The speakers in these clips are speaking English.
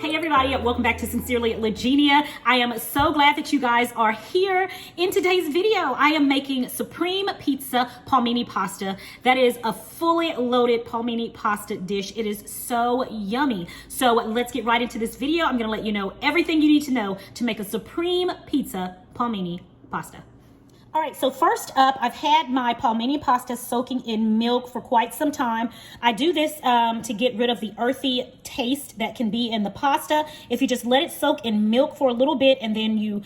Hey everybody, welcome back to Sincerely Legenia. I am so glad that you guys are here. In today's video, I am making Supreme Pizza Palmini pasta. That is a fully loaded Palmini pasta dish. It is so yummy. So let's get right into this video. I'm gonna let you know everything you need to know to make a Supreme Pizza Palmini pasta. All right, so first up, I've had my Palmini pasta soaking in milk for quite some time. I do this to get rid of the earthy taste that can be in the pasta. If you just let it soak in milk for a little bit and then you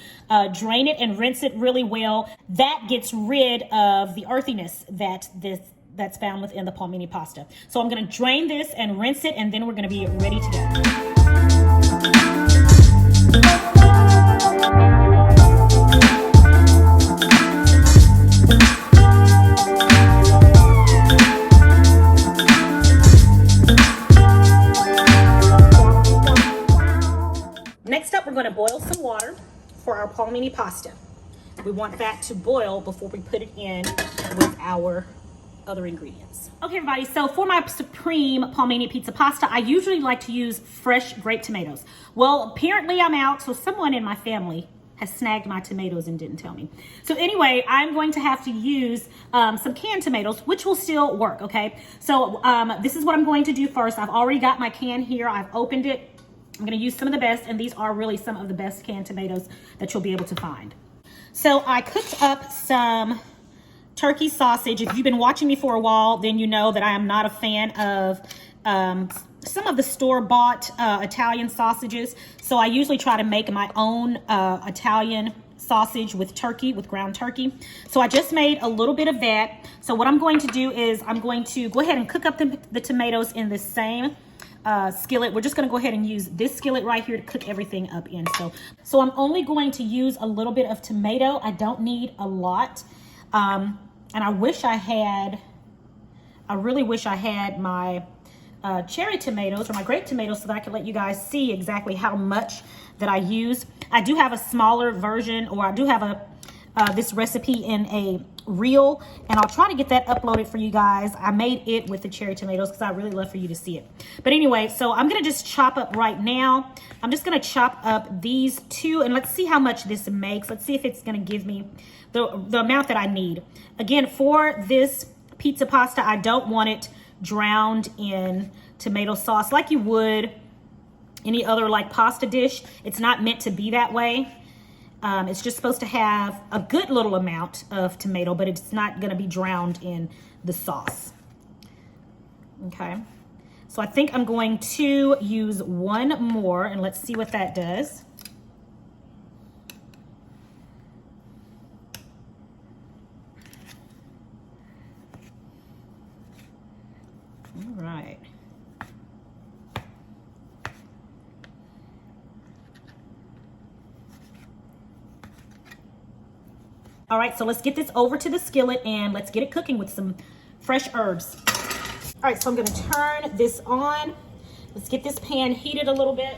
drain it and rinse it really well, that gets rid of the earthiness that's found within the Palmini pasta. So I'm gonna drain this and rinse it, and then we're gonna be ready to go. Next up, we're going to boil some water for our Palmini pasta. We want that to boil before we put it in with our other ingredients. Okay, everybody, so for my Supreme Palmini pizza pasta, I usually like to use fresh grape tomatoes. Well, apparently I'm out, so someone in my family has snagged my tomatoes and didn't tell me. So anyway, I'm going to have to use some canned tomatoes, which will still work, okay? So this is what I'm going to do first. I've already got my can here. I've opened it. I'm gonna use some of the best, and these are really some of the best canned tomatoes that you'll be able to find. So I cooked up some turkey sausage. If you've been watching me for a while, then you know that I am not a fan of some of the store-bought Italian sausages. So I usually try to make my own Italian sausage with turkey, with ground turkey. So I just made a little bit of that. So what I'm going to do is I'm going to go ahead and cook up the tomatoes in the same skillet. We're just going to go ahead and use this skillet right here to cook everything up in. So I'm only going to use a little bit of tomato. I don't need a lot. And I really wish I had my cherry tomatoes or my grape tomatoes so that I could let you guys see exactly how much that I use. I do have a smaller version, or I do have this recipe in a reel, and I'll try to get that uploaded for you guys. I made it with the cherry tomatoes because I really love for you to see it. But anyway, so I'm gonna just chop up right now. I'm just gonna chop up these two, and let's see how much this makes. Let's see if it's gonna give me the amount that I need. Again, for this pizza pasta, I don't want it drowned in tomato sauce like you would any other like pasta dish. It's not meant to be that way. It's just supposed to have a good little amount of tomato, but it's not going to be drowned in the sauce. Okay, so I think I'm going to use one more, and let's see what that does. All right. All right, so let's get this over to the skillet and let's get it cooking with some fresh herbs. All right, so I'm gonna turn this on. Let's get this pan heated a little bit.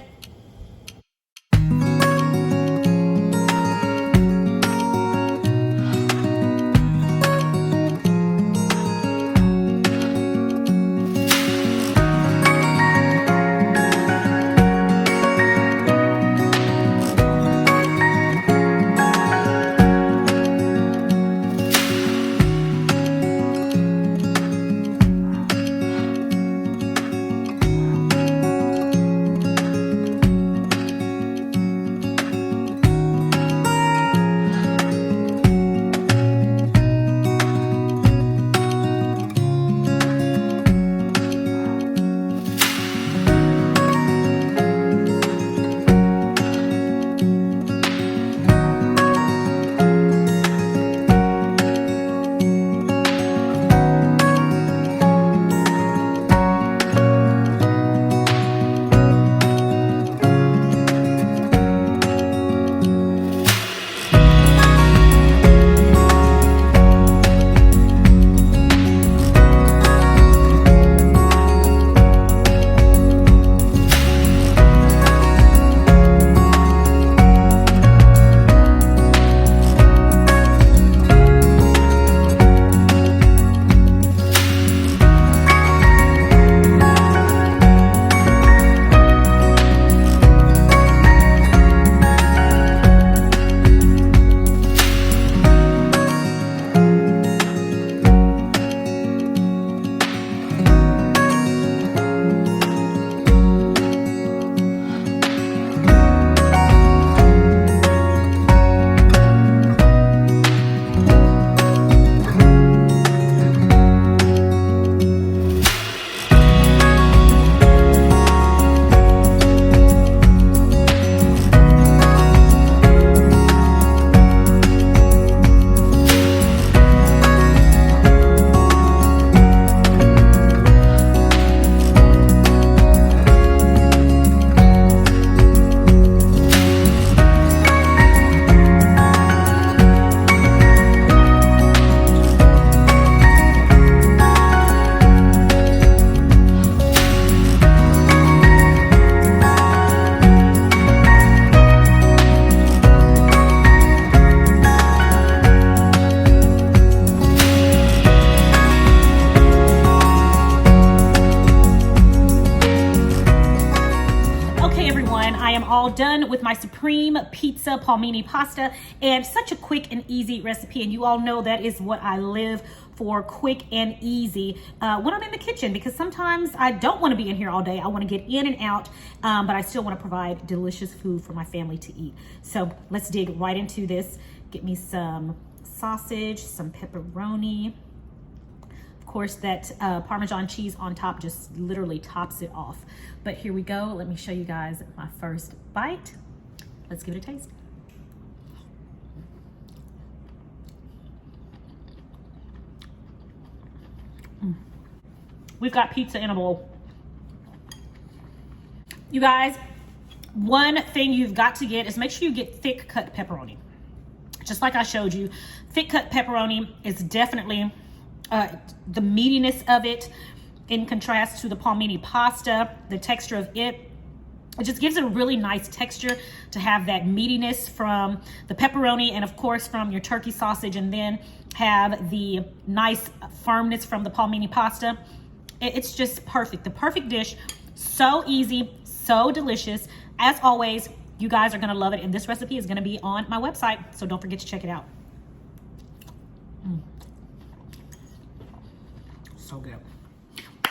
done with my Supreme Pizza Palmini pasta, and such a quick and easy recipe. And you all know that is what I live for, quick and easy when I'm in the kitchen, because sometimes I don't want to be in here all day. I want to get in and out, but I still want to provide delicious food for my family to eat. So let's dig right into this. Get me some sausage, some pepperoni. Of course, that Parmesan cheese on top just literally tops it off. But here we go. Let me show you guys my first bite. Let's give it a taste. We've got pizza in a bowl. You guys, one thing you've got to get is make sure you get thick cut pepperoni. Just like I showed you, thick cut pepperoni is definitely the meatiness of it in contrast to the Palmini pasta, the texture of it. It just gives it a really nice texture to have that meatiness from the pepperoni and of course from your turkey sausage, and then have the nice firmness from the Palmini pasta. It's just perfect, the perfect dish. So easy, so delicious. As always, you guys are gonna love it, and this recipe is gonna be on my website, so don't forget to check it out. So good.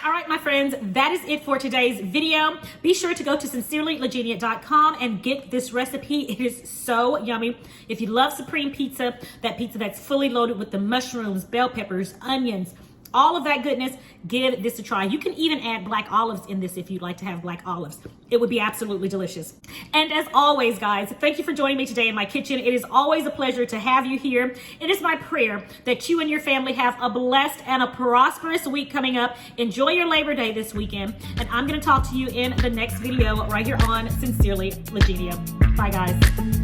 All right, my friends, that is it for today's video. Be sure to go to sincerelylegenia.com and get this recipe. It is so yummy. If you love Supreme Pizza, that pizza that's fully loaded with the mushrooms, bell peppers, onions, all of that goodness, give this a try. You can even add black olives in this if you'd like to have black olives. It would be absolutely delicious. And as always, guys, thank you for joining me today in my kitchen. It is always a pleasure to have you here. It is my prayer that you and your family have a blessed and a prosperous week coming up. Enjoy your Labor Day this weekend. And I'm gonna talk to you in the next video right here on Sincerely Legenia. Bye, guys.